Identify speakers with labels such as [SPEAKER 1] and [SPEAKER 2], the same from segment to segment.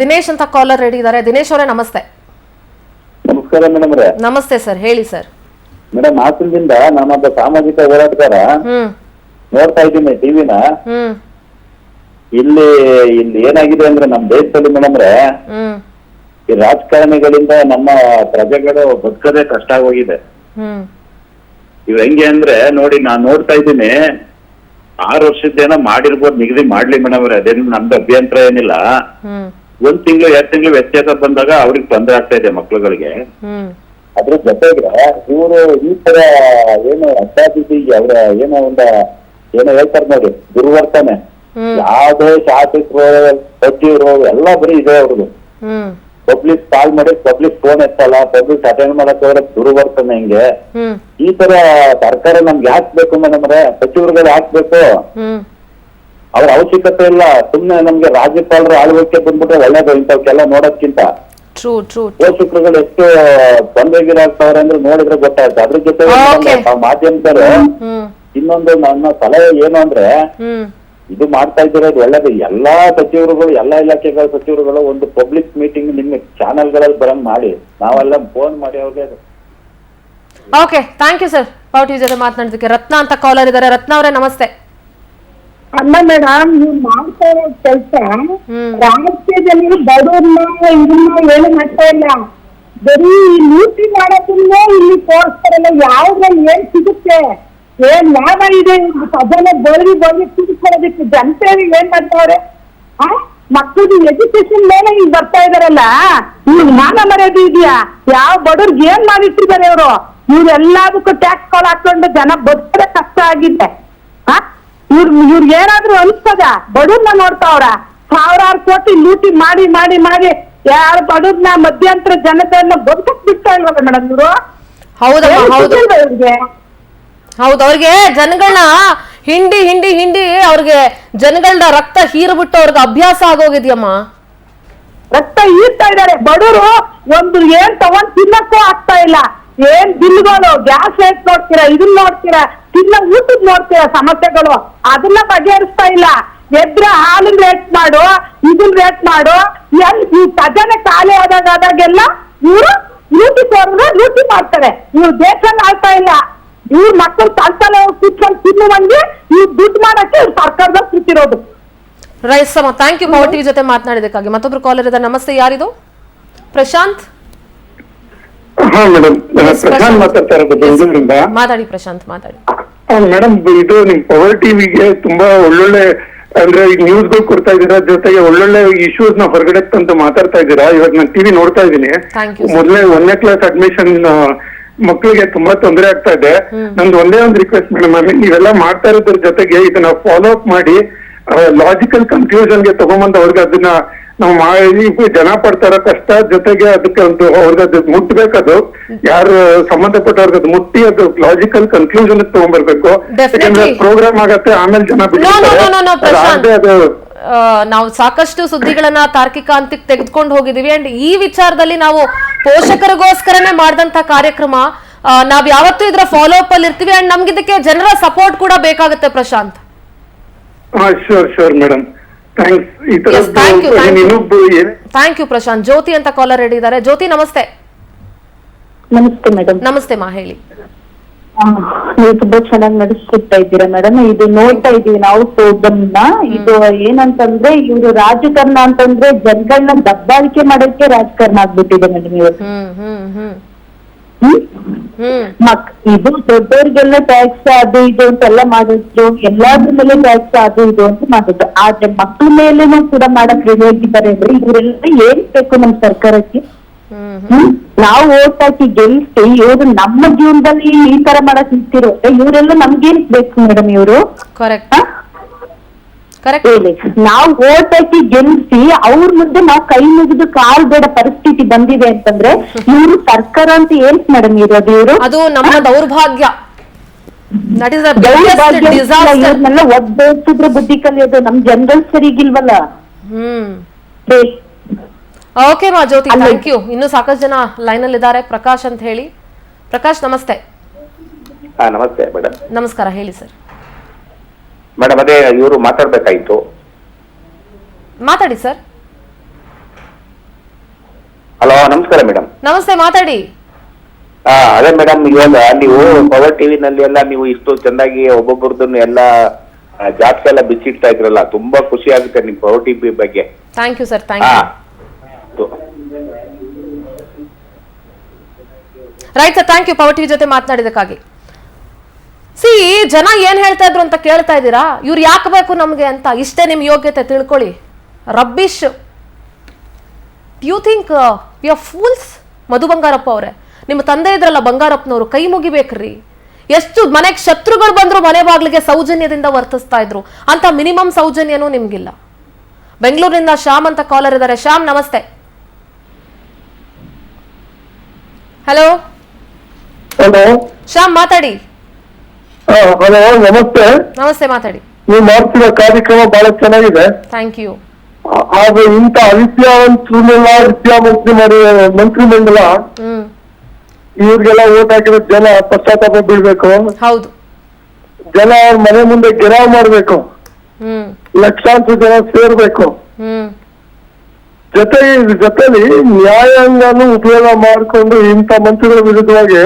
[SPEAKER 1] ದಿನೇಶ್ ಅಂತ caller ready ಇದ್ದಾರೆ. ದಿನೇಶ್ ಅವರೇ ನಮಸ್ತೆ.
[SPEAKER 2] ನಮಸ್ಕಾರ ಮೇಡಮ್ ಅವರೇ.
[SPEAKER 1] ನಮಸ್ತೆ ಸರ್, ಹೇಳಿ ಸರ್.
[SPEAKER 2] ಮೇಡಮ್, ಹಾಸನದಿಂದ ನಾನೊಬ್ಬ ಸಾಮಾಜಿಕ ಹೋರಾಟಗಾರ. ನೋಡ್ತಾ ಇದ್ದೀನಿ ಟಿವಿನ. ಇಲ್ಲಿ ಏನಾಗಿದೆ ಅಂದ್ರೆ ನಮ್ಮ ದೇಶದಲ್ಲಿ ಮೇಡಮ್ ಅವರೇ, ಈ ರಾಜಕಾರಣಿಗಳಿಂದ ನಮ್ಮ ಪ್ರಜೆಗಳು ಬದುಕದೇ ಕಷ್ಟ ಆಗೋಗಿದೆ. ಇವ್ ಹೆಂಗೆ ಅಂದ್ರೆ ನೋಡಿ, ನಾನ್ ನೋಡ್ತಾ ಇದ್ದೀನಿ 6 ವರ್ಷದ್ದೇನೋ ಮಾಡಿರ್ಬೋದು, ನಿಗದಿ ಮಾಡ್ಲಿ ಮೇಡಮ್ ಅವ್ರೆ, ಅದೇನು ನಮ್ದು ಅಭ್ಯಂತರ ಏನಿಲ್ಲ. 1 ತಿಂಗಳು 2 ತಿಂಗಳು ವ್ಯತ್ಯಾಸ ಬಂದಾಗ ಅವ್ರಿಗೆ ತೊಂದರೆ ಆಗ್ತಾ ಇದೆ ಮಕ್ಳುಗಳಿಗೆ. ಅದ್ರ ಜೊತೆಗೆ ಇವರು ಈ ತರ ಏನು ಅಡ್ಡಾದಿದ್ದಿ ಅವ್ರ ಏನೋ ಹೇಳ್ತಾರೆ ನೋಡಿ, ದುರ್ವರ್ತನೆ. ಯಾವ್ದೇ ಶಾಸಕರು ಸಚಿವರು ಎಲ್ಲ ಬರೀ ಇದೆ ಅವ್ರದ್ದು. ಪಬ್ಲಿಕ್ ಕಾಲ್ ಮಾಡಿ ಪಬ್ಲಿಕ್ ಫೋನ್ ಎತ್ತಲ್ಲ, ಪಬ್ಲಿಕ್ ಅಟೆಂಡ್ ಮಾಡಕ್ ಹೋದ್ರೆ ದುರ್ವರ್ತನೆ. ಹಿಂಗೆ ಈ ತರ ಸರ್ಕಾರ ನಮ್ಗೆ ಹಾಕ್ಬೇಕು ಮೇಡಮ್ ಅವ್ರೆ, ಸಚಿವರುಗಳು ಹಾಕ್ಬೇಕು. ಅವ್ರ ಅವಶ್ಯಕತೆ ಇಲ್ಲ. ಸುಮ್ನೆ ನಮ್ಗೆ ರಾಜ್ಯಪಾಲರು ಆಳ್ವಿಕೆ ಬಂದ್ಬಿಟ್ರೆ ಒಳ್ಳೇದು. ಇಂಥವ್ಕೆಲ್ಲ ನೋಡೋದ್ಕಿಂತ ಪೋಷಕರುಗಳು ಎಷ್ಟು ತೊಂದರೆಗಿರಾಗ್ತಾವ್ರೆ ಅಂದ್ರೆ ನೋಡಿದ್ರೆ ಗೊತ್ತಾಯ್ತು. ಅದ್ರ ಜೊತೆ ಮಾಧ್ಯಮದವರು ಇನ್ನೊಂದು ನನ್ನ ಸಲಹೆ ಏನು ಅಂದ್ರೆ, ಇದು ಮಾಡ್ತಾ ಇದ್ದಿರೋದು ಒಳ್ಳೇದು. ಎಲ್ಲಾ ಸಚಿವರುಗಳು, ಎಲ್ಲಾ ಇಲಾಖೆಗಳ ಸಚಿವರುಗಳು ಒಂದು ಪಬ್ಲಿಕ್ ಮೀಟಿಂಗ್ ನಿಮ್ಮ ಚಾನೆಲ್ಗಳಲ್ಲಿ ಬರಂಗ್ ಮಾಡಿ, ನಾವೆಲ್ಲ ಫೋನ್ ಮಾಡಿ ಅವ್ರಿಗೆ.
[SPEAKER 1] Okay, thank you sir. Power TV ಜೊತೆ ಮಾತನಾಡೋದಕ್ಕೆ ರತ್ನ ಅಂತ ಕಾಲರ್ ಇದ್ದಾರೆ. ರತ್ನ ಅವರೇ ನಮಸ್ತೆ.
[SPEAKER 3] ಅಲ್ಲ ಮೇಡಮ್, ನೀವು ಮಾಡ್ತಾ ಇರೋ ಕೆಲಸ ರಾಜ್ಯದಲ್ಲಿ ಬಡವ್ರನ್ನ ಇದನ್ನ ಏನು ಮಾಡ್ತಾ ಇಲ್ಲ. ಬರೀ ಲೂಟಿ ಮಾಡೋದನ್ನ ಇಲ್ಲಿ ತೋರಿಸ್ತಾರಲ್ಲ. ಯಾವ್ದ್ರಲ್ಲಿ ಏನ್ ಸಿಗುತ್ತೆ, ಏನ್ ಲಾಭ ಇದೆ ಅದನ್ನ ಬಳಿ ತಿಳ್ಕೊಳ್ಳೋದಕ್ಕೆ ಜನತೆಗೆ ಏನ್ ಮಾಡ್ತಾವ್ರೆ? ಮಕ್ಕಳಿಗೆ ಎಜುಕೇಶನ್ ಮೇಲೆ ಈಗ ಬರ್ತಾ ಇದಾರಲ್ಲ, ಇವ್ರು ಮಾನ ಮರ್ಯಾದೆ ಇದೆಯಾ? ಯಾವ ಬಡವ್ರಿಗೆ ಏನ್ ಮಾಡಿಟ್ಟಿದ್ದಾರೆ ಇವರು? ಇವ್ರೆಲ್ಲದಕ್ಕೂ ಟ್ಯಾಕ್ಸ್ ಗಳು ಹಾಕೊಂಡು ಜನ ಬದುಕದೆ ಕಷ್ಟ ಆಗಿದೆ. ಇವ್ರಿಗೆ ಏನಾದ್ರು ಅನ್ಸ್ತದ? ಬಡವ್ರನ್ನ ನೋಡ್ತಾವ್ರ, 1000 ಕೋಟಿ ಲೂಟಿ ಮಾಡಿ ಮಾಡಿ ಮಾಡಿ ಯಾರು ಬಡವ್ರನ್ನ ಮಧ್ಯಂತರ ಜನತೆಯನ್ನ ಬದುಕಕ್ ಬಿಡ್ತಾ ಇಲ್ವಲ್ಲ ಮೇಡಮ್ ಇವರು?
[SPEAKER 1] ಹೌದು, ಅವ್ರಿಗೆ ಜನಗಳನ್ನ ಹಿಂಡಿ ಹಿಂಡಿ ಹಿಂಡಿ ಅವ್ರಿಗೆ ಜನಗಳನ್ನ ರಕ್ತ ಹೀರ್ಬಿಟ್ಟು ಅವ್ರಿಗೆ ಅಭ್ಯಾಸ ಆಗೋಗಿದ್ಯಮ್ಮ.
[SPEAKER 3] ರಕ್ತ ಹೀರ್ತಾ ಇದಾರೆ ಬಡವರು. ಒಂದು ಏನ್ ತಗೊಂಡ್ ತಿನ್ನಕ್ಕೂ ಆಗ್ತಾ ಇಲ್ಲ. ಏನ್ ಬಿಲ್ಗಳು, ಗ್ಯಾಸ್ ರೇಟ್ ನೋಡ್ತೀರಾ, ಇದನ್ನ ನೋಡ್ತೀರಾ, ಊಟದ್ ನೋಡ್ತೀರಾ, ಸಮಸ್ಯೆಗಳು ಅದನ್ನ ಬಗೆಹರಿಸ್ತಾ ಇಲ್ಲ. ಎದ್ರ ಹಾಲಿನ ರೇಟ್ ಮಾಡು, ಇದನ್ ರೇಟ್ ಮಾಡು. ಈ ಖಜಾನೆ ಖಾಲಿ ಆದಾಗೆಲ್ಲ ಇವರು ಲೂಟಿ ಮಾಡ್ತಾರೆ. ಇವ್ರು ದೇಶನ ಆಳ್ತಾ ಇಲ್ಲ. ಇವ್ರ ಮಕ್ಕಳು ತಲೆ ಕೂತ್ಕೊಂಡು ತಿನ್ನುವಂಗೆ ಇವ್ರು ದುಡ್ಡು ಮಾಡಕ್ಕೆ ಸರ್ಕಾರದಾಗ ಕೂತಿರೋದು.
[SPEAKER 1] ರೈಟ್ ಸಮ, ಥ್ಯಾಂಕ್ ಯು ಪವರ್ ಟಿವಿ ಜೊತೆ ಮಾತನಾಡಿದಕ್ಕಾಗಿ. ಮತ್ತೊಬ್ರು ಕಾಲರ್ ಇದ್ದಾರೆ. ನಮಸ್ತೆ, ಯಾರಿದು? ಪ್ರಶಾಂತ್.
[SPEAKER 2] ಪ್ರಶಾಂತ್ ಮಾತಾಡ್ತಾ ಇರೋದು ಬೆಂಗಳೂರಿಂದ.
[SPEAKER 1] ಮಾತಾಡಿ ಪ್ರಶಾಂತ್, ಮಾತಾಡಿ
[SPEAKER 2] ಮೇಡಮ್. ಇದು ನಿಮ್ ಪವರ್ ಟಿವಿಗೆ ತುಂಬಾ ಒಳ್ಳೊಳ್ಳೆ ಅಂದ್ರೆ ನ್ಯೂಸ್ಗಳು ಕೊಡ್ತಾ ಇದ್ದೀರಾ, ಜೊತೆಗೆ ಒಳ್ಳೊಳ್ಳೆ ಇಶ್ಯೂಸ್ ನ ಹೊರಗಡೆ ತಂದು ಮಾತಾಡ್ತಾ ಇದ್ದೀರಾ. ಇವಾಗ ನಾನು ಟಿವಿ ನೋಡ್ತಾ ಇದ್ದೀನಿ. ಮೊದಲೇ 1ನೇ ಕ್ಲಾಸ್ ಅಡ್ಮಿಷನ್ ಮಕ್ಕಳಿಗೆ ತುಂಬಾ ತೊಂದರೆ ಆಗ್ತಾ ಇದೆ. ನಂದು ಒಂದೇ ಒಂದು ರಿಕ್ವೆಸ್ಟ್ ಮೇಡಮ್, ನೀವೆಲ್ಲ ಮಾಡ್ತಾ ಇರೋದ್ರ ಜೊತೆಗೆ ಇದನ್ನ ಫಾಲೋ ಅಪ್ ಮಾಡಿ ಲಾಜಿಕಲ್ ಕನ್ಕ್ಲೂಷನ್ಗೆ ತಗೊಂಬಂದು ಅವ್ರಿಗೆ ಅದನ್ನ ನಾವು ಜನ ಪಡ್ತಾರ ಕಷ್ಟ, ಜೊತೆಗೆ ಅದಕ್ಕೆ ಒಂದು ಅವ್ರಿಗೆ ಅದು ಮುಟ್ಬೇಕದು, ಯಾರು ಸಂಬಂಧಪಟ್ಟವ್ರಿಗೆ ಅದು ಮುಟ್ಟಿ ಅದು ಲಾಜಿಕಲ್ ಕನ್ಕ್ಲೂಷನ್ ತಗೊಂಡ್ಬರ್ಬೇಕು. ಯಾಕಂದ್ರೆ ಪ್ರೋಗ್ರಾಮ್ ಆಗತ್ತೆ, ಆಮೇಲೆ ಜನ
[SPEAKER 1] ಅದು ನಾವು ಸಾಕಷ್ಟು ಸುದ್ದಿಗಳನ್ನ ತಾರ್ಕಿಕ ಹಂತಕ್ಕೆ ತೆಗೆದುಕೊಂಡು ಹೋಗಿದೀವಿ. ಅಂಡ್ ಈ ವಿಚಾರದಲ್ಲಿ ನಾವು ಪೋಷಕರಿಗೋಸ್ಕರನೇ ಮಾಡಿದಂತ ಕಾರ್ಯಕ್ರಮ, ನಾವ್ ಯಾವತ್ತೂ ಇದ್ರ ಫಾಲೋ ಅಪ್ ಅಲ್ಲಿ ಇರ್ತೀವಿ. ಅಂಡ್ ನಮ್ಗೆ ಇದಕ್ಕೆ ಜನರ ಸಪೋರ್ಟ್ ಕೂಡ ಬೇಕಾಗುತ್ತೆ Prashant.
[SPEAKER 2] Sure madam,
[SPEAKER 1] thank you Prashant. Jyoti ಅಂತ ಕಾಲರ್ ರೆಡಿ ಇದ್ದಾರೆ. ಜ್ಯೋತಿ ನಮಸ್ತೆ.
[SPEAKER 3] ನಮಸ್ತೆ ಮೇಡಮ್.
[SPEAKER 1] ನಮಸ್ತೆ ಮಾ, ಹೇಳಿ.
[SPEAKER 3] ನೀವು ತುಂಬಾ ಚೆನ್ನಾಗಿ ನಡೆಸ್ಕೊಡ್ತಾ ಇದ್ದೀರಾ ಮೇಡಮ್. ಇದು ನೋಡ್ತಾ ಇದೀವಿ ನಾವು ಪ್ರೋಗ್ರಾಮ್ ನ. ಇದು ಏನಂತಂದ್ರೆ ಇವ್ರು ರಾಜಕಾರಣ ಅಂತಂದ್ರೆ ಜನಗಳನ್ನ ದಬ್ಬಾಳಿಕೆ ಮಾಡೋಕೆ ರಾಜಕಾರಣ ಆಗ್ಬಿಟ್ಟಿದೆ ಮೇಡಮ್ ಇವರು. ಇದು ದೊಡ್ಡವ್ರಿಗೆಲ್ಲ ಟ್ಯಾಕ್ಸ್ ಅದು ಇದು ಅಂತೆಲ್ಲ ಮಾಡಿದ್ರು, ಎಲ್ಲಾದ್ರ ಮೇಲೆ ಟ್ಯಾಕ್ಸ್ ಅದು ಇದು ಅಂತ ಮಾಡಿದ್ರು. ಆದ್ರೆ ಮಕ್ಳ ಮೇಲೇನೂ ಕೂಡ ಮಾಡಕ್ ರೆಡಿ ಆಗಿದ್ದಾರೆ ಅಂದ್ರೆ ಇವರೆಲ್ಲ ಏನ್ ಬೇಕು ನಮ್ ಸರ್ಕಾರಕ್ಕೆ? ನಾವು ಓಟ್ ಹಾಕಿ ಗೆಲ್ಸಿ ಇವ್ರು ನಮ್ಮ ಜೀವನದಲ್ಲಿ ಈ ತರ ಮಾಡಕ್ ನಿಂತಿರೋ ಇವರೆಲ್ಲ ನಮ್ಗೇನ್ ಬೇಕು ಮೇಡಮ್? ಇವರು ಹೇಳಿ, ನಾವು ಓಟ್ ಹಾಕಿ ಗೆಲ್ಸಿ ಅವ್ರ ಮುಂದೆ ನಾವು ಕೈ ಮುಗಿದು ಕಾಲ್ ಬೇಡ ಪರಿಸ್ಥಿತಿ ಬಂದಿದೆ ಅಂತಂದ್ರೆ ಇವರು ಸರ್ಕಾರ ಅಂತ ಏನ್ ಮೇಡಮ್ ಇರೋದು? ಇವರು
[SPEAKER 1] ಅದು ನಮ್ಮ ದೌರ್ಭಾಗ್ಯ.
[SPEAKER 3] ಇವ್ರನ್ನೆಲ್ಲ ಒದ್ದೇಸಿದ್ರೆ ಬುದ್ಧಿ ಕಲಿಯೋದು. ನಮ್ ಜನರಲ್ ಸರಿಗಿಲ್ವಲ್ಲ.
[SPEAKER 1] ಓಕೆ ಮಾ ಜ್ಯೋತಿ, ಥ್ಯಾಂಕ್ ಯು. ಇನ್ನು ಸಾಕಷ್ಟು ಜನ ಲೈನ್ ಅಲ್ಲಿ ಇದ್ದಾರೆ. ಪ್ರಕಾಶ್ ಅಂತ ಹೇಳಿ. ಪ್ರಕಾಶ್ ನಮಸ್ತೆ.
[SPEAKER 2] ನಮಸ್ತೆ ಮೇಡಮ್.
[SPEAKER 1] ನಮಸ್ಕಾರ, ಹೇಳಿ ಸರ್.
[SPEAKER 2] ಮೇಡಮ್, ಅದೇ ಇವರು ಮಾತಾಡ್ಬೇಕಾಯ್ತು.
[SPEAKER 1] ಮಾತಾಡಿ ಸರ್.
[SPEAKER 2] ನಮಸ್ಕಾರ ಮೇಡಮ್.
[SPEAKER 1] ನಮಸ್ತೆ, ಮಾತಾಡಿ.
[SPEAKER 2] ಅದೇ ಮೇಡಮ್, ಇವಾಗ ನೀವು ಪವರ್ ಟಿವಿನಲ್ಲಿ ಎಲ್ಲ ನೀವು ಇಷ್ಟು ಚೆನ್ನಾಗಿ ಒಬ್ಬೊಬ್ಬರದನ್ನು ಎಲ್ಲ ಜಾಸ್ತಿ ಎಲ್ಲ ಬಿಚ್ಚಿಡ್ತಾ ಇದ್ರಲ್ಲ, ತುಂಬಾ ಖುಷಿ ಆಗುತ್ತೆ ನಿಮ್ ಪವರ್ ಟಿವಿ ಬಗ್ಗೆ.
[SPEAKER 1] Thank you sir, thank you. Right sir, thank you power TV ಜೊತೆ ಮಾತನಾಡಿದಕ್ಕಾಗಿ. ಸಿ, ಜನ ಏನ್ ಹೇಳ್ತಾ ಇದ್ರು ಅಂತ ಕೇಳ್ತಾ ಇದ್ದೀರಾ, ಇವ್ರು ಯಾಕೆ ಬೇಕು ನಮ್ಗೆ ಅಂತ. ಇಷ್ಟೇ ನಿಮ್ ಯೋಗ್ಯತೆ, ತಿಳ್ಕೊಳ್ಳಿ. Rubbish. You think we are fools? Madhu Bangarappa ಅವರೇ, ನಿಮ್ಮ ತಂದೆ ಇದ್ರಲ್ಲ ಬಂಗಾರಪ್ಪನವರು, ಕೈ ಮುಗಿಬೇಕ್ರಿ. ಎಷ್ಟು ಮನೆಗೆ ಶತ್ರುಗಳು ಬಂದ್ರು ಮನೆ ಬಾಗ್ಲಿಗೆ ಸೌಜನ್ಯದಿಂದ ವರ್ತಿಸ್ತಾ ಇದ್ರು. ಅಂತ ಮಿನಿಮಮ್ ಸೌಜನ್ಯನೂ ನಿಮ್ಗಿಲ್ಲ. ಬೆಂಗಳೂರಿನಿಂದ ಶ್ಯಾಮ್ ಅಂತ ಕಾಲರ್ ಇದ್ದಾರೆ. ಶ್ಯಾಮ್, ನಮಸ್ತೆ. ಹಲೋ
[SPEAKER 4] ಹಲೋ
[SPEAKER 1] ಶ್ಯಾಮ್, ಮಾತಾಡಿ.
[SPEAKER 4] ಹಲೋ, ನಮಸ್ತೆ.
[SPEAKER 1] ನಮಸ್ತೆ, ಮಾತಾಡಿ.
[SPEAKER 4] ನೀವು ಮಾಡ್ತಿರೋ ಕಾರ್ಯಕ್ರಮ ಬಹಳ ಚೆನ್ನಾಗಿದೆ.
[SPEAKER 1] Thank you.
[SPEAKER 4] ಆದ್ರೆ ಇಂಥ ಅವಿದ್ಯಾವಂತರನ್ನೆಲ್ಲ ಮಂತ್ರಿಮಂಡಲ ಇವ್ರಿಗೆಲ್ಲ ಓಟ್ ಹಾಕಿರೋ ಜನ ಪಶ್ಚಾತ್ತಾಪ ಬೀಳ್ಬೇಕು.
[SPEAKER 1] ಹೌದು.
[SPEAKER 4] ಜನ ಅವ್ರ ಮನೆ ಮುಂದೆ ಗೆರಾವ್ ಮಾಡ್ಬೇಕು. ಲಕ್ಷಾಂತರ ಜನ ಸೇರ್ಬೇಕು. ಜೊತೆಲಿ ನ್ಯಾಯಾಂಗನು ಉಪಯೋಗ ಮಾಡಿಕೊಂಡು ಇಂಥ ಮಂತ್ರಿಗಳ ವಿರುದ್ಧವಾಗಿ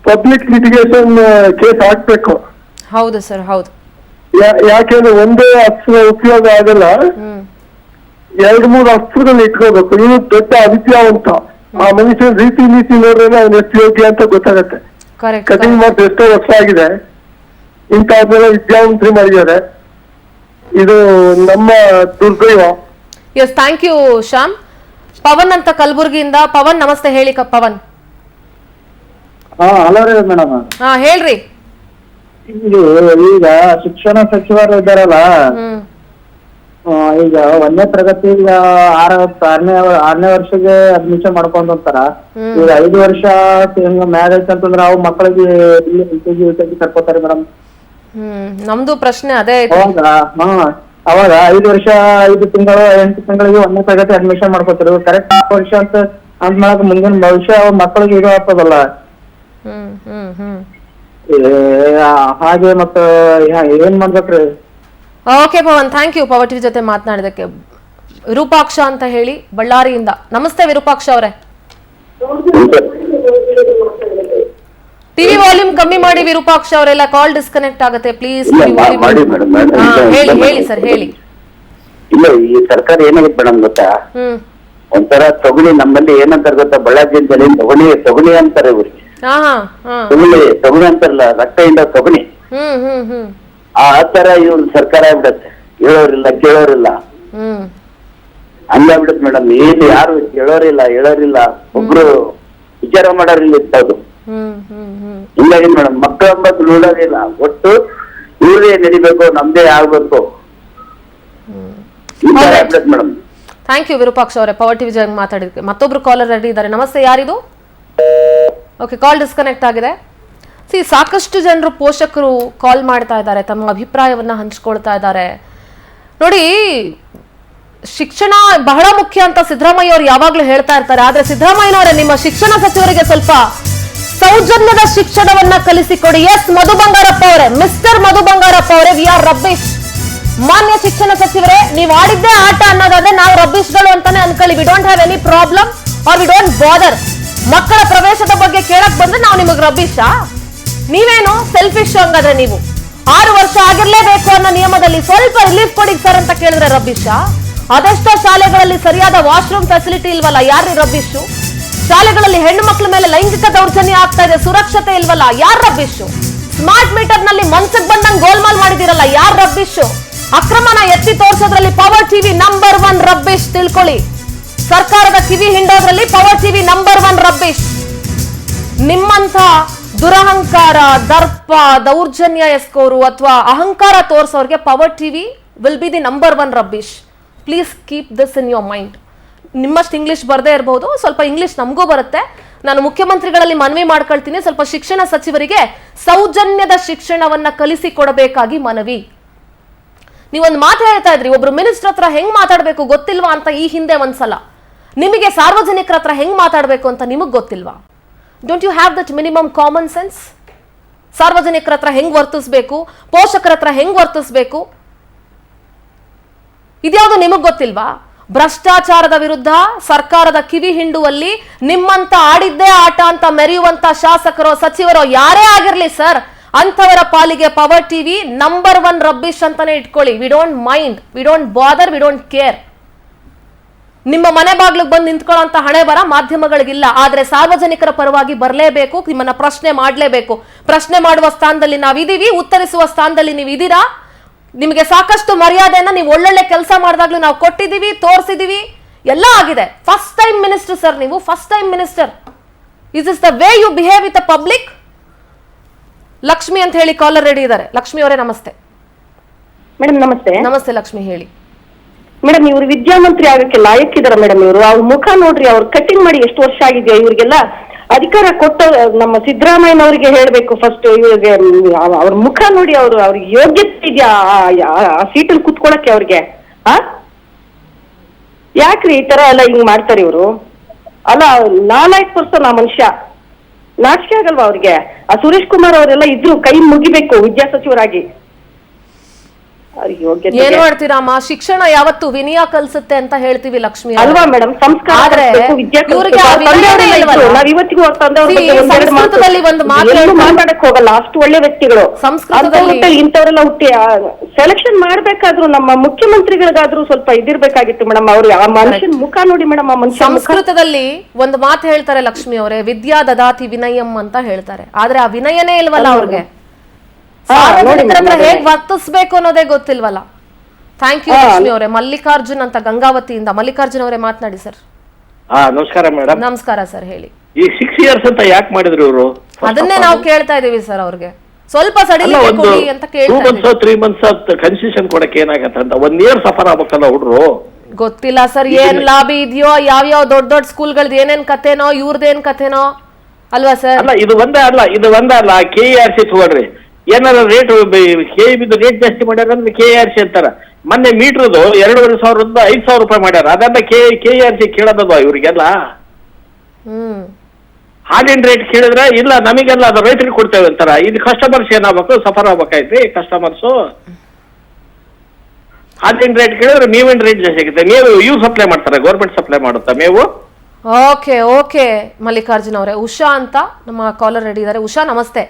[SPEAKER 4] ಪಬ್ಲಿಕ್ ಲಿಟಿಗೇಷನ್ ಕೇಸ್ ಹಾಕ್ಬೇಕು.
[SPEAKER 1] ಹೌದು ಸರ್, ಹೌದು.
[SPEAKER 4] ಯಾಕೆಂದ್ರೆ ಒಂದೇ ಅಸ್ತ್ರ ಉಪಯೋಗ ಆಗಲ್ಲ, 2-3 ಅಸ್ತ್ರಗಳು ಇಟ್ಕೋಬೇಕು. ಇವನು ದೊಡ್ಡ ಅವಿದ್ಯಾವಂತ. ಆ ಮನುಷ್ಯನ ರೀತಿ ನೀತಿ ನೋಡ್ರೆ ಅವನು ಎಷ್ಟು ಯೋಗ್ಯ ಅಂತ ಗೊತ್ತಾಗತ್ತೆ. ಕಟಿಂಗ್ ಮಾಡಿ ಎಷ್ಟೋ ವರ್ಷ ಆಗಿದೆ, ಇಂಥವ್ರನ್ನೆಲ್ಲ ವಿದ್ಯಾವಂತರಿ ಮಾಡಿದ್ದಾರೆ. ಇದು ನಮ್ಮ ದುರ್ದೈವ.
[SPEAKER 1] Yes, thank you Shyam. Pavan ಅಂತ ಕಲಬುರ್ಗಿಯಿಂದ. ಪವನ್, ನಮಸ್ತೆ, ಹೇಳಿ ಪವನ್.
[SPEAKER 4] ಹಲೋ ರೀ ಮೇಡಮ್.
[SPEAKER 1] ಹೇಳ್ರಿ.
[SPEAKER 4] ಈಗ ಶಿಕ್ಷಣ ಸಚಿವರು ಇದ್ದಾರಲ್ಲ, ಈಗ 1ನೇ ತರಗತಿ ಈಗ 6ನೇ ವರ್ಷಕ್ಕೆ ಅಡ್ಮಿಷನ್ ಮಾಡ್ಕೊಂತಾರ. ಈಗ 5 ವರ್ಷ ಮ್ಯಾಗ ಐತಂತಂದ್ರ ಅವ್ ಮಕ್ಕಳಿಗೆ LKG ಕರ್ಕೋತಾರೆ ಮೇಡಮ್.
[SPEAKER 1] ನಮ್ದು ಪ್ರಶ್ನೆ ಅದೇ.
[SPEAKER 4] ಅವಾಗ 5 ವರ್ಷ 5 ತಿಂಗಳು 8 ತಿಂಗಳಿಗೆ 1ನೇ ತರಗತಿ ಅಡ್ಮಿಷನ್ ಮಾಡ್ಕೋತಾರೆ. ಕರೆಕ್ಟ್ 4 ವರ್ಷ ಅಂತ ಮಾಡಕ್ ಮುಂದಿನ ಭವಿಷ್ಯ ಮಕ್ಕಳಿಗೆ ಇದು ಆಗ್ತದಲ್ಲ. ಹಾಗೆ ಮತ್ತ ಏನ್ ಮಾಡ್ಬೇಕ್ರಿ?
[SPEAKER 1] Okay Pavan, thank you power TV ಜೊತೆ ಮಾತನಾಡಿದಕ್ಕೆ. ವಿರೂಪಾಕ್ಷ ಅಂತ ಹೇಳಿ ಬಳ್ಳಾರಿಯಿಂದ. ನಮಸ್ತೆ ವಿರೂಪಾಕ್ಷ ಅವರೇ. ಟಿವಿ ವಾಲ್ಯೂಮ್ ಕಮ್ಮಿ ಮಾಡಿ ವಿರೂಪಾಕ್ಷ ಅವರೆಲ್ಲ, ಕಾಲ್ ಡಿಸ್ಕನೆಕ್ಟ್ ಆಗುತ್ತೆ ಪ್ಲೀಸ್. ಹೇಳಿ ಸರ್, ಹೇಳಿ.
[SPEAKER 2] ಇಲ್ಲ, ಈ ಸರ್ಕಾರ ಏನಾಗುತ್ತೆ ಮೇಡಮ್ ಗೊತ್ತಾ, ಒಂಥರ ತೊಗಣಿ. ನಮ್ಮಲ್ಲಿ ಏನಂತಾರೆ ಗೊತ್ತಾ, ಬಳ್ಳಾರಿ ಜಿಲ್ಲೆಯಲ್ಲಿ ತೊಗಣಿ ಅಂತಾರೆ ಇವ್ರಿಗೆ. ತೊಗಣಿ ಅಂತಾರಲ್ಲ, ರಕ್ತದಿಂದ ತೊಗಣಿ. ಆ ತರ ಇವ್ರ ಸರ್ಕಾರ ಆಗ್ಬಿಡತ್ತೆ. ಹೇಳೋರಿಲ್ಲ, ಕೇಳೋರಿಲ್ಲ, ಹಂಗಾಗ್ಬಿಡತ್ತೆ ಮೇಡಮ್. ಏನು ಯಾರು ಹೇಳೋರಿಲ್ಲ, ಒಬ್ರು ವಿಚಾರ ಮಾಡೋರಿಲ್ಲ ಇರ್ತದು. ಹಿಂಗಾಗಿ ಮೇಡಮ್, ಮಕ್ಕಳ ಅಂಬದು ನೋಡೋದಿಲ್ಲ. ಒಟ್ಟು ಇವ್ರೇ ನಡಿಬೇಕು, ನಮ್ದೇ ಆಗ್ಬೇಕು, ಈ ತರ ಆಗ್ಬಿಡತ್ತೆ ಮೇಡಮ್.
[SPEAKER 1] ಥ್ಯಾಂಕ್ ಯು ವಿರೂಪಾಕ್ಷ ಅವರೇ, ಪವರ್ ಟಿವಿ ಜೊತೆ ಮಾತಾಡಿದಕ್ಕೆ. ಮತ್ತೊಬ್ರು ಕಾಲರ್ ರೆಡಿ ಇದ್ದಾರೆ. ನಮಸ್ತೆ, ಯಾರಿದು? ಓಕೆ, ಕಾಲ್ ಡಿಸ್ಕನೆಕ್ಟ್ ಆಗಿದೆ. ಸಾಕಷ್ಟು ಜನರು ಪೋಷಕರು ಕಾಲ್ ಮಾಡ್ತಾ ಇದ್ದಾರೆ, ತಮ್ಮ ಅಭಿಪ್ರಾಯವನ್ನ ಹಂಚ್ಕೊಳ್ತಾ ಇದ್ದಾರೆ. ನೋಡಿ, ಶಿಕ್ಷಣ ಬಹಳ ಮುಖ್ಯ ಅಂತ ಸಿದ್ದರಾಮಯ್ಯ ಅವರು ಯಾವಾಗ್ಲೂ ಹೇಳ್ತಾ ಇರ್ತಾರೆ. ಆದ್ರೆ ಸಿದ್ದರಾಮಯ್ಯನವರೇ, ನಿಮ್ಮ ಶಿಕ್ಷಣ ಸಚಿವರಿಗೆ ಸ್ವಲ್ಪ ಸೌಜನ್ಯದ ಶಿಕ್ಷಣವನ್ನ ಕಲಿಸಿಕೊಡಿ. ಎಸ್, ಮಧು ಬಂಗಾರಪ್ಪ ಅವರೇ, ಮಿಸ್ಟರ್ ಮಧು ಬಂಗಾರಪ್ಪ ಅವರೇ, ವಿ ಆರ್ ರಬ್ಬಿಶ್. ಮಾನ್ಯ ಶಿಕ್ಷಣ ಸಚಿವರೇ, ನೀವು ಆಡಿದ್ದೇ ಆಟ ಅನ್ನೋದಾದ್ರೆ ನಾವು ರಬ್ಬಿಶ್ಗಳು ಅಂತಾನೆ ಅನ್ಕೊಳ್ಳಿ. We don't have any problem or we don't bother. ಮಕ್ಕಳ ಪ್ರವೇಶದ ಬಗ್ಗೆ ಕೇಳಕ್ ಬಂದ್ರೆ ನಾವು ನಿಮಗೆ ರಬ್ಬಿಶಾ? ನೀವೇನು ಸೆಲ್ಫಿಶ್ ಹಂಗಾದ್ರೆ? ನೀವು 6 ವರ್ಷ ಆಗಿರ್ಲೇಬೇಕು ಅನ್ನೋ ನಿಯಮದಲ್ಲಿ ಸ್ವಲ್ಪ ರಿಲೀಫ್ ಕೊಡಿ ಸರ್ ಅಂತ ಕೇಳಿದ್ರೆ ರಬ್ಬಿಶಾ? ಅದೆಷ್ಟೋ ಶಾಲೆಗಳಲ್ಲಿ ಸರಿಯಾದ ವಾಶ್ರೂಮ್ ಫೆಸಿಲಿಟಿ ಇಲ್ವಲ್ಲ, ಯಾರು ರಬ್ಬಿಶು? ಶಾಲೆಗಳಲ್ಲಿ ಹೆಣ್ಣು ಮಕ್ಕಳ ಮೇಲೆ ಲೈಂಗಿಕ ದೌರ್ಜನ್ಯ ಆಗ್ತಾ ಇದೆ, ಸುರಕ್ಷತೆ ಇಲ್ವಲ್ಲ, ಯಾರು ರಬ್ಬಿಶು? ಸ್ಮಾರ್ಟ್ ಮೀಟರ್ ನಲ್ಲಿ ಮನ್ಸಕ್ ಬಂದಂಗ್ ಗೋಲ್ಮಾಲ್ ಮಾಡಿದಿರಲ್ಲ, ಯಾರು ರಬ್ಬಿಶು? ಅಕ್ರಮನ ಎತ್ತಿ ತೋರಿಸೋದ್ರಲ್ಲಿ ಪವರ್ ಟಿವಿ ನಂಬರ್ 1 ರಬ್ಬಿಶ್. ತಿಳ್ಕೊಳ್ಳಿ, ಸರ್ಕಾರದ ಕಿವಿ ಹಿಂಡೋದ್ರಲ್ಲಿ ಪವರ್ ಟಿವಿ ನಂಬರ್ 1 ರಬ್ಬಿಶ್. ನಿಮ್ಮಂತ ದುರಹಂಕಾರ, ದರ್ಪ, ದೌರ್ಜನ್ಯ ಎಸ್ಕೋರು ಅಥವಾ ಅಹಂಕಾರ ತೋರಿಸೋರ್ಗೆ Power TV will be the number 1 rubbish. Please keep this in your mind. ನಿಮ್ಮಷ್ಟು ಇಂಗ್ಲಿಷ್ ಬರದೇ ಇರಬಹುದು, ಸ್ವಲ್ಪ ಇಂಗ್ಲಿಷ್ ನಮಗೂ ಬರುತ್ತೆ. ನಾನು ಮುಖ್ಯಮಂತ್ರಿಗಳಲ್ಲಿ ಮನವಿ ಮಾಡ್ಕೊಳ್ತೀನಿ, ಸ್ವಲ್ಪ ಶಿಕ್ಷಣ ಸಚಿವರಿಗೆ ಸೌಜನ್ಯದ ಶಿಕ್ಷಣವನ್ನ ಕಲಿಸಿಕೊಡಬೇಕಾಗಿ ಮನವಿ. ನೀವೊಂದು ಮಾತು ಹೇಳ್ತಾ ಇದ್ರಿ, ಒಬ್ರು ಮಿನಿಸ್ಟರ್ ಹತ್ರ ಹೆಂಗ್ ಮಾತಾಡ್ಬೇಕು ಗೊತ್ತಿಲ್ವಾ ಅಂತ ಈ ಹಿಂದೆ ಒಂದ್ಸಲ. ನಿಮಗೆ ಸಾರ್ವಜನಿಕರ ಹತ್ರ ಹೆಂಗ್ ಮಾತಾಡ್ಬೇಕು ಅಂತ ನಿಮಗ್ ಗೊತ್ತಿಲ್ವಾ? Don't you have that minimum common sense? ಸಾರ್ವಜನಿಕರ ಹತ್ರ ಹೆಂಗ್ ವರ್ತಿಸ್ಬೇಕು, ಪೋಷಕರ ಹತ್ರ ಹೆಂಗ್ ವರ್ತಿಸ್ಬೇಕು, ಇದ್ಯಾವುದು ನಿಮಗ್ ಗೊತ್ತಿಲ್ವಾ? ಭ್ರಷ್ಟಾಚಾರದ ವಿರುದ್ಧ ಸರ್ಕಾರದ ಕಿವಿ ಹಿಂಡುವಲ್ಲಿ ನಿಮ್ಮಂತ ಆಡಿದ್ದೇ ಆಟ ಅಂತ ಮೆರೆಯುವಂತ ಶಾಸಕರೋ ಸಚಿವರೋ ಯಾರೇ ಆಗಿರ್ಲಿ ಸರ್, ಅಂತವರ ಪಾಲಿಗೆ ಪವರ್ ಟಿವಿ ನಂಬರ್ 1 ರಬ್ಬಿಶ್ ಅಂತಾನೆ ಇಟ್ಕೊಳ್ಳಿ. We don't mind, V don't bother, we don't care. ನಿಮ್ಮ ಮನೆ ಬಾಗ್ಲಿಗೆ ಬಂದು ನಿಂತ್ಕೊಳ್ಳೋಂತ ಹಣೆ ಬರ ಮಾಧ್ಯಮಗಳಿಗಿಲ್ಲ. ಆದ್ರೆ ಸಾರ್ವಜನಿಕರ ಪರವಾಗಿ ಬರಲೇಬೇಕು, ನಿಮ್ಮನ್ನ ಪ್ರಶ್ನೆ ಮಾಡಲೇಬೇಕು. ಪ್ರಶ್ನೆ ಮಾಡುವ ಸ್ಥಾನದಲ್ಲಿ ನಾವಿದೀವಿ, ಉತ್ತರಿಸುವ ಸ್ಥಾನದಲ್ಲಿ ನೀವು ಇದೀರಾ. ನಿಮಗೆ ಸಾಕಷ್ಟು ಮರ್ಯಾದೆಯನ್ನ ನೀವು ಒಳ್ಳೊಳ್ಳೆ ಕೆಲಸ ಮಾಡಿದಾಗ್ಲೂ ನಾವು ಕೊಟ್ಟಿದ್ದೀವಿ, ತೋರಿಸಿದೀವಿ, ಎಲ್ಲ ಆಗಿದೆ. ಫಸ್ಟ್ ಟೈಮ್ ಮಿನಿಸ್ಟರ್ ಸರ್ ನೀವು, first time minister. Is is the way you behave with the public? Lakshmi ಅಂತ ಹೇಳಿ ಕಾಲರ್ ರೆಡಿ ಇದ್ದಾರೆ. ಲಕ್ಷ್ಮಿ ಅವರೇ ನಮಸ್ತೆ.
[SPEAKER 5] ಮೇಡಮ್ ನಮಸ್ತೆ.
[SPEAKER 1] ನಮಸ್ತೆ ಲಕ್ಷ್ಮಿ, ಹೇಳಿ
[SPEAKER 5] ಮೇಡಮ್. ಇವರು ವಿದ್ಯಾಮಂತ್ರಿ ಆಗಕ್ಕೆ ಲಾಯಕ್ಕಿದಾರ ಮೇಡಮ್? ಇವರು ಅವ್ರ ಮುಖ ನೋಡ್ರಿ, ಅವ್ರು ಕಟಿಂಗ್ ಮಾಡಿ ಎಷ್ಟು ವರ್ಷ ಆಗಿದೆಯಾ? ಇವ್ರಿಗೆಲ್ಲ ಅಧಿಕಾರ ಕೊಟ್ಟ ನಮ್ಮ ಸಿದ್ದರಾಮಯ್ಯನವರಿಗೆ ಹೇಳ್ಬೇಕು ಫಸ್ಟ್. ಇವ್ರಿಗೆ ಅವ್ರ ಮುಖ ನೋಡಿ, ಅವ್ರಿಗೆ ಯೋಗ್ಯತೆ ಇದೆಯಾ ಆ ಸೀಟಲ್ಲಿ ಕುತ್ಕೊಳಕ್ಕೆ ಅವ್ರಿಗೆ? ಯಾಕ್ರಿ ಈ ತರ ಎಲ್ಲ ಹಿಂಗ್ ಮಾಡ್ತಾರೆ ಇವರು? ಅಲ್ಲ, ನಾಲಾಯಕ್ ಪರ್ಸನ್ ಆ ಮನುಷ್ಯ. ನಾಚಿಕೆ ಆಗಲ್ವಾ ಅವ್ರಿಗೆ? ಆ ಸುರೇಶ್ ಕುಮಾರ್ ಅವರೆಲ್ಲ ಇದ್ರು, ಕೈ ಮುಗಿಬೇಕು ವಿದ್ಯಾ ಸಚಿವರಾಗಿ.
[SPEAKER 1] ಏನ್ ಮಾಡ್ತೀರಮ್ಮ, ಶಿಕ್ಷಣ ಯಾವತ್ತು ವಿನಯ ಕಲ್ಸುತ್ತೆ ಅಂತ ಹೇಳ್ತೀವಿ ಲಕ್ಷ್ಮಿ
[SPEAKER 5] ಅಲ್ವಾ ಮೇಡಮ್? ಸಂಸ್ಕಾರ ಮಾತಾಡಕ್ ಹೋಗಲ್ಲ, ಅಷ್ಟು ಒಳ್ಳೆ ವ್ಯಕ್ತಿಗಳು. ಇಂಥವ್ರೆಲ್ಲ ಹುಟ್ಟಿ ಸೆಲೆಕ್ಷನ್ ಮಾಡ್ಬೇಕಾದ್ರು ನಮ್ಮ ಮುಖ್ಯಮಂತ್ರಿಗಳಿಗಾದ್ರೂ ಸ್ವಲ್ಪ ಇದಿರ್ಬೇಕಾಗಿತ್ತು ಮೇಡಮ್. ಅವ್ರು ಆ ಮನುಷ್ಯನ ಮುಖ ನೋಡಿ ಮೇಡಮ್, ಆ ಮನುಷ್ಯ
[SPEAKER 1] ಸಂಸ್ಕೃತದಲ್ಲಿ ಒಂದು ಮಾತು ಹೇಳ್ತಾರೆ ಲಕ್ಷ್ಮಿ ಅವರೇ, ವಿದ್ಯಾ ದದಾತಿ ವಿನಯಂ ಅಂತ ಹೇಳ್ತಾರೆ. ಆದ್ರೆ ಆ ವಿನಯನೇ ಇಲ್ವಲ್ಲ ಅವ್ರಿಗೆ. ಹೇಗ್ ವರ್ತಿಸ್ಬೇಕು ಅನ್ನೋದೇ ಗೊತ್ತಿಲ್ವಲ್ಲ. ಥ್ಯಾಂಕ್ ಯು ಲಕ್ಷ್ಮಿ ಅವರೇ. ಮಲ್ಲಿಕಾರ್ಜುನ್ ಅಂತ ಗಂಗಾವತಿಯಿಂದ. ಮಲ್ಲಿಕಾರ್ಜುನ್ ಅವರೇ ಮಾತನಾಡಿ ಸರ್.
[SPEAKER 6] ನಮಸ್ಕಾರ ಮೇಡಮ್.
[SPEAKER 1] ನಮಸ್ಕಾರ ಸರ್, ಹೇಳಿ.
[SPEAKER 6] ಈ 6 years ಅಂತ ಯಾಕೆ ಮಾಡಿದ್ರು ಇವರು?
[SPEAKER 1] ಅದನ್ನೇ ನಾವು ಕೇಳ್ತಾ ಇದೀವಿ ಸರ್. ಅವ್ರಿಗೆ ಸ್ವಲ್ಪ ಸಡಿಲಿಕೆ ಕೊಡಿ ಅಂತ ಕೇಳ್ತಾ ಇದ್ದೀವಿ.
[SPEAKER 6] 3 months ಕನ್ಸೆಷನ್ ಕೊಡಕ್ಕೆ ಏನಾಗತ್ತೆ ಅಂತ 1 year ಸಫರ್ ಆಗ್ಬೇಕಲ್ಲ ಹುಡ್ರು.
[SPEAKER 1] ಗೊತ್ತಿಲ್ಲ ಸರ್ ಏನ್ ಲಾಬಿ ಇದೆಯೋ, ಯಾವ್ಯಾವ ದೊಡ್ಡ ದೊಡ್ಡ ಸ್ಕೂಲ್ಗಳ್ದು ಏನೇನ್ ಕಥೆನೋ, ಇವ್ರದ್ದೇನ್ ಕಥೆನೋ ಅಲ್ವಾ ಸರ್?
[SPEAKER 6] ಅಲ್ಲ, ಇದು ಒಂದೇ ಅಲ್ಲ. KERC ತಗೊಳ್ರಿ, ಏನಾರ ರೇಟ್ KEB ರೇಟ್ ಜಾಸ್ತಿ ಮಾಡ್ಯಾರ ಅಂದ್ರೆ KERC ಅಂತಾರ. ಮೊನ್ನೆ ಮೀಟರ್ದು 2,500 5,000 ರೂಪಾಯಿ ಮಾಡ್ಯಾರ. ಅದನ್ನ KERC ಕೇಳೋದಲ್ವಾ ಇವ್ರಿಗೆಲ್ಲ? ಹಾಲಿನ ರೇಟ್ ಕೇಳಿದ್ರೆ ಇಲ್ಲ ನಮಗೆಲ್ಲ ಅದು ರೈತರಿಗೆ ಕೊಡ್ತೇವೆ ಅಂತಾರ. ಇದು ಕಸ್ಟಮರ್ಸ್ ಏನಾಗಬೇಕು, ಸಫರ್ ಆಗ್ಬೇಕಾಯ್ತ್ರಿ ಕಸ್ಟಮರ್ಸ್. ಹಾಲಿನ ರೇಟ್ ಕೇಳಿದ್ರೆ ಮೇವಿನ ರೇಟ್ ಜಾಸ್ತಿ ಆಗುತ್ತೆ. ಇವು ಸಪ್ಲೈ ಮಾಡ್ತಾರೆ, ಗೌರ್ಮೆಂಟ್ ಸಪ್ಲೈ ಮಾಡುತ್ತಾ ಮೇವು.
[SPEAKER 1] ಓಕೆ ಓಕೆ ಮಲ್ಲಿಕಾರ್ಜುನ್ ಅವರೇ. ಉಷಾ ಅಂತ ನಮ್ಮ ಕಾಲರ್ ರೆಡಿ ಇದ್ದಾರೆ. ಉಷಾ ನಮಸ್ತೆ.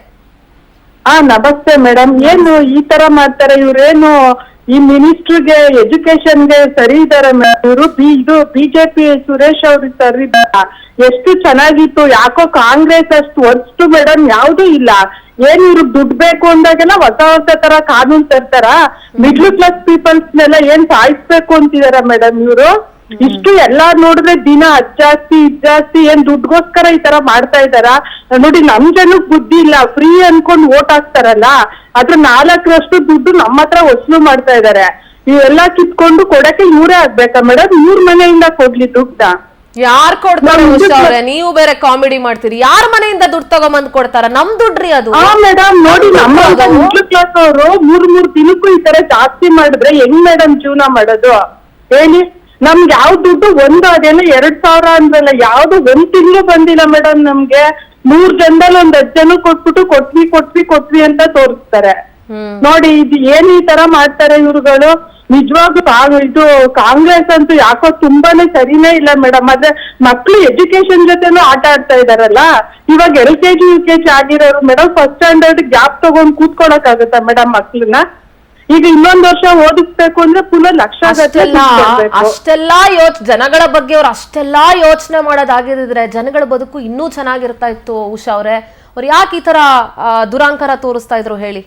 [SPEAKER 3] ನಮಸ್ತೆ ಮೇಡಮ್. ಏನು ಈ ತರ ಮಾಡ್ತಾರೆ ಇವ್ರೇನು? ಈ ಮಿನಿಸ್ಟರ್ಗೆ ಎಜುಕೇಶನ್ಗೆ ಸರಿ ಇದಾರೆ ಮೇಡಮ್ ಇವರು. ಇದು ಬಿಜೆಪಿ ಸುರೇಶ್ ಅವ್ರು ಸರಿ ಎಷ್ಟು ಚೆನ್ನಾಗಿತ್ತು. ಯಾಕೋ ಕಾಂಗ್ರೆಸ್ ಅಷ್ಟು ವರ್ಸ್ಟ್ ಮೇಡಮ್ ಯಾವ್ದು ಇಲ್ಲ. ಏನ್ ಇವ್ರಿಗೆ ದುಡ್ಡು ಬೇಕು ಅಂದಾಗೆಲ್ಲ ಹೊಸ ತರ ಕಾನೂನು ತರ್ತಾರ. ಮಿಡ್ಲ್ ಕ್ಲಾಸ್ ಪೀಪಲ್ಸ್ನೆಲ್ಲ ಏನ್ ಸಾಯಿಸ್ಬೇಕು ಅಂತಿದಾರ ಮೇಡಮ್ ಇವರು. ಇಷ್ಟು ಎಲ್ಲಾ ನೋಡಿದ್ರೆ ದಿನ ಅದ್ ಜಾಸ್ತಿ ಇದ್ ಜಾಸ್ತಿ, ಏನ್ ದುಡ್ಗೋಸ್ಕರ ಈ ತರ ಮಾಡ್ತಾ ಇದಾರ ನೋಡಿ. ನಮ್ ಜನಕ್ ಬುದ್ಧಿ ಇಲ್ಲ, ಫ್ರೀ ಅನ್ಕೊಂಡ್ ವೋಟ್ ಹಾಕ್ತಾರಲ್ಲ, ಅದ್ರ 4ರಷ್ಟು ದುಡ್ಡು ನಮ್ಮ ಹತ್ರ ವಸೂಲು ಮಾಡ್ತಾ ಇದಾರೆ. ಇವೆಲ್ಲಾ ಕಿತ್ಕೊಂಡು ಕೊಡಕ್ಕೆ ಇವರೇ ಆಗ್ಬೇಕಾ ಮೇಡಮ್? ಇವ್ರ ಮನೆಯಿಂದ ಕೊಡ್ಲಿ ದುಡ್ಡ?
[SPEAKER 1] ಯಾರ್ ಕೊಡ್ತಾರೆ? ನೀವು ಬೇರೆ ಕಾಮಿಡಿ ಮಾಡ್ತೀರಿ. ಯಾರ ಮನೆಯಿಂದ ದುಡ್ಡು ತಗೊಂಬಂದ್ ಕೊಡ್ತಾರ? ನಮ್ ದುಡ್ಡ್ರಿ ಅದು.
[SPEAKER 3] ಮೇಡಮ್ ನೋಡಿ, ನಮ್ಮ ಮಿಡ್ಲ್ ಕ್ಲಾಸ್ ಅವರು 3 ದಿನಕ್ಕೂ ಈ ತರ ಜಾಸ್ತಿ ಮಾಡಿದ್ರೆ ಹೆಂಗ್ ಮೇಡಮ್ ಜೀವನ ಮಾಡೋದು ಹೇಳಿ? ನಮ್ಗೆ ಯಾವ ದುಡ್ಡು ಅದೇನೋ 2,000 ಅಂದ್ರಲ್ಲ, ಯಾವ್ದು 1 ತಿಂಗಳು ಬಂದಿಲ್ಲ ಮೇಡಮ್ ನಮ್ಗೆ. 100 ಜನದಲ್ಲಿ 10 ಜನ ಕೊಟ್ಬಿಟ್ಟು ಕೊಟ್ವಿ ಅಂತ ತೋರಿಸ್ತಾರೆ ನೋಡಿ. ಇದು ಏನ್ ಈ ತರ ಮಾಡ್ತಾರೆ ಇವ್ರುಗಳು? ನಿಜವಾಗ್ಲೂ ಇದು ಕಾಂಗ್ರೆಸ್ ಅಂತೂ ಯಾಕೋ ತುಂಬಾನೇ ಸರಿನೇ ಇಲ್ಲ ಮೇಡಮ್. ಅದೇ ಮಕ್ಳು ಎಜುಕೇಶನ್ ಜೊತೆನೂ ಆಟ ಆಡ್ತಾ ಇದಾರಲ್ಲ. ಇವಾಗ LKG UKG ಆಗಿರೋರು ಮೇಡಮ್ ಫಸ್ಟ್ ಸ್ಟ್ಯಾಂಡರ್ಡ್ ಗ್ಯಾಪ್ ತಗೊಂಡ್ ಕೂತ್ಕೊಳಕ್ ಆಗುತ್ತಾ ಮೇಡಮ್ ಮಕ್ಳನ್ನ? ಈಗ ಇನ್ನೊಂದು ವರ್ಷ ಓದಿಸ್ಬೇಕು ಅಂದ್ರೆ ಪುನಃ ಲಕ್ಷ
[SPEAKER 1] ಅಷ್ಟೆಲ್ಲಾ ಜನಗಳ ಬಗ್ಗೆ ಅವ್ರು ಅಷ್ಟೆಲ್ಲಾ ಯೋಚನೆ ಮಾಡೋದಾಗಿದ್ರೆ ಜನಗಳ ಬದುಕು ಇನ್ನೂ ಚೆನ್ನಾಗಿರ್ತಾ ಇತ್ತು. ಉಷಾ ಅವರೇ, ಅವ್ರು ಯಾಕೆ ಈ ತರ ದುರಾಂಕಾರ ತೋರಿಸ್ತಾ ಇದ್ರು ಹೇಳಿ?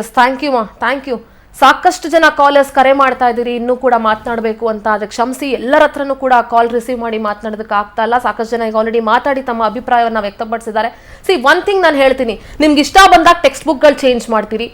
[SPEAKER 1] ಎಸ್, ಥ್ಯಾಂಕ್ ಯು ಮಾ, ಥ್ಯಾಂಕ್ ಯು. ಸಾಕಷ್ಟು ಜನ ಕಾಲರ್ಸ್ ಕರೆ ಮಾಡ್ತಾ ಇದ್ದೀರಿ, ಇನ್ನೂ ಕೂಡ ಮಾತನಾಡಬೇಕು ಅಂತ. ಅದಕ್ಕೆ ಕ್ಷಮಿಸಿ, ಎಲ್ಲರ ಹತ್ರನೂ ಕೂಡ ಕಾಲ್ ರಿಸೀವ್ ಮಾಡಿ ಮಾತನಾಡೋದಕ್ಕೆ ಆಗ್ತಾ ಇಲ್ಲ. ಸಾಕಷ್ಟು ಜನ ಈಗ ಆಲ್ರೆಡಿ ಮಾತಾಡಿ ತಮ್ಮ ಅಭಿಪ್ರಾಯವನ್ನ ವ್ಯಕ್ತಪಡಿಸಿದ್ದಾರೆ. ಒನ್ ಥಿಂಗ್ ನಾನು ಹೇಳ್ತೀನಿ, ನಿಮ್ಗೆ ಇಷ್ಟ ಬಂದಾಗ ಟೆಕ್ಸ್ಟ್ ಬುಕ್ಗಳು ಚೇಂಜ್ ಮಾಡ್ತೀರಿ.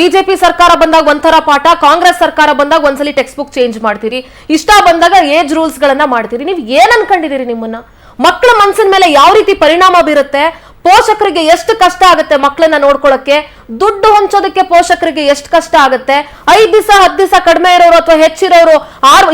[SPEAKER 1] ಬಿಜೆಪಿ ಸರ್ಕಾರ ಬಂದಾಗ ಒಂಥರ ಪಾಠ, ಕಾಂಗ್ರೆಸ್ ಸರ್ಕಾರ ಬಂದಾಗ ಒಂದ್ಸಲಿ ಟೆಕ್ಸ್ಟ್ ಬುಕ್ ಚೇಂಜ್ ಮಾಡ್ತೀರಿ. ಇಷ್ಟ ಬಂದಾಗ ಏಜ್ ರೂಲ್ಸ್ ಗಳನ್ನ ಮಾಡ್ತೀರಿ. ನೀವು ಏನ್ ಅನ್ಕೊಂಡಿದೀರಿ? ನಿಮ್ಮನ್ನ ಮಕ್ಕಳ ಮನಸ್ಸಿನ ಮೇಲೆ ಯಾವ ರೀತಿ ಪರಿಣಾಮ ಬೀರುತ್ತೆ? ಪೋಷಕರಿಗೆ ಎಷ್ಟು ಕಷ್ಟ ಆಗುತ್ತೆ ಮಕ್ಕಳನ್ನ ನೋಡ್ಕೊಳ್ಳಕ್ಕೆ? ದುಡ್ಡು ಹೊಂಚೋದಕ್ಕೆ ಪೋಷಕರಿಗೆ ಎಷ್ಟು ಕಷ್ಟ ಆಗುತ್ತೆ? 5 ದಿವಸ 10 ದಿವಸ ಕಡಿಮೆ ಇರೋರು ಅಥವಾ ಹೆಚ್ಚಿರೋರು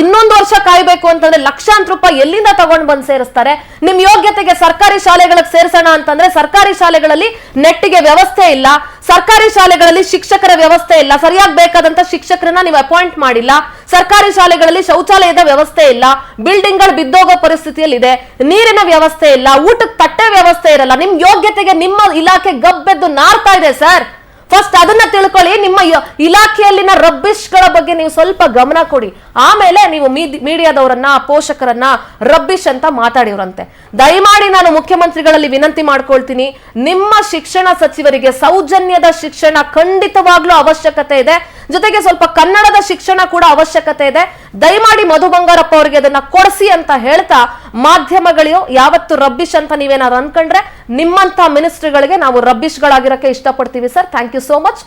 [SPEAKER 1] ಇನ್ನೊಂದು ವರ್ಷ ಕಾಯ್ಬೇಕು ಅಂತಂದ್ರೆ ಲಕ್ಷಾಂತರ ರೂಪಾಯಿ ಎಲ್ಲಿಂದ ತಗೊಂಡ್ ಬಂದ್ ಸೇರಿಸ್ತಾರೆ? ನಿಮ್ ಯೋಗ್ಯತೆಗೆ ಸರ್ಕಾರಿ ಶಾಲೆಗಳಿಗೆ ಸೇರ್ಸೋಣ ಅಂತಂದ್ರೆ ಸರ್ಕಾರಿ ಶಾಲೆಗಳಲ್ಲಿ ನೆಟ್ಟಿಗೆ ವ್ಯವಸ್ಥೆ ಇಲ್ಲ. ಸರ್ಕಾರಿ ಶಾಲೆಗಳಲ್ಲಿ ಶಿಕ್ಷಕರ ವ್ಯವಸ್ಥೆ ಇಲ್ಲ, ಸರಿಯಾಗಿ ಬೇಕಾದಂತ ಶಿಕ್ಷಕರನ್ನ ನೀವು ಅಪಾಯಿಂಟ್ ಮಾಡಿಲ್ಲ, ಸರ್ಕಾರಿ ಶಾಲೆಗಳಲ್ಲಿ ಶೌಚಾಲಯದ ವ್ಯವಸ್ಥೆ ಇಲ್ಲ, ಬಿಲ್ಡಿಂಗ್ ಗಳು ಬಿದ್ದೋಗೋ ಪರಿಸ್ಥಿತಿಯಲ್ಲಿ ಇದೆ, ನೀರಿನ ವ್ಯವಸ್ಥೆ ಇಲ್ಲ, ಊಟಕ್ಕೆ ತಟ್ಟೆ ವ್ಯವಸ್ಥೆ ಇರಲ್ಲ. ನಿಮ್ ಯೋಗ್ಯತೆಗೆ ನಿಮ್ಮ ಇಲಾಖೆ ಗಬ್ಬೆದ್ದು ನಾರ್ತಾ ಇದೆ ಸರ್. ಫಸ್ಟ್ ಅದನ್ನ ತಿಳ್ಕೊಳ್ಳಿ. ನಿಮ್ಮ ಇಲಾಖೆಯಲ್ಲಿನ ರಬ್ಬಿಶ್ ಗಳ ಬಗ್ಗೆ ನೀವು ಸ್ವಲ್ಪ ಗಮನ ಕೊಡಿ. ಆಮೇಲೆ ನೀವು ಮೀಡಿಯಾದವರನ್ನ, ಪೋಷಕರನ್ನ ರಬ್ಬಿಶ್ ಅಂತ ಮಾತಾಡಿವ್ರಂತೆ. ದಯಮಾಡಿ ನಾನು ಮುಖ್ಯಮಂತ್ರಿಗಳಲ್ಲಿ ವಿನಂತಿ ಮಾಡ್ಕೊಳ್ತೀನಿ, ನಿಮ್ಮ ಶಿಕ್ಷಣ ಸಚಿವರಿಗೆ ಸೌಜನ್ಯದ ಶಿಕ್ಷಣ ಖಂಡಿತವಾಗ್ಲೂ ಅವಶ್ಯಕತೆ ಇದೆ, ಜೊತೆಗೆ ಸ್ವಲ್ಪ ಕನ್ನಡದ ಶಿಕ್ಷಣ ಕೂಡ ಅವಶ್ಯಕತೆ ಇದೆ. ದಯಮಾಡಿ ಮಧು ಬಂಗಾರಪ್ಪ ಅವರಿಗೆ ಅದನ್ನ ಕೊಡಿಸಿ ಅಂತ ಹೇಳ್ತಾ, ಮಾಧ್ಯಮಗಳು ಯಾವತ್ತು ರಬ್ಬಿಶ್ ಅಂತ ನೀವೇನಾದ್ರು ಅನ್ಕೊಂಡ್ರೆ ನಿಮ್ಮಂತ ಮಿನಿಸ್ಟ್ರಿಗಳಿಗೆ ನಾವು ರಬ್ಬಿಶ್ ಗಳಾಗಿರಕ್ಕೆ ಇಷ್ಟಪಡ್ತೀವಿ sir. Thank you so much.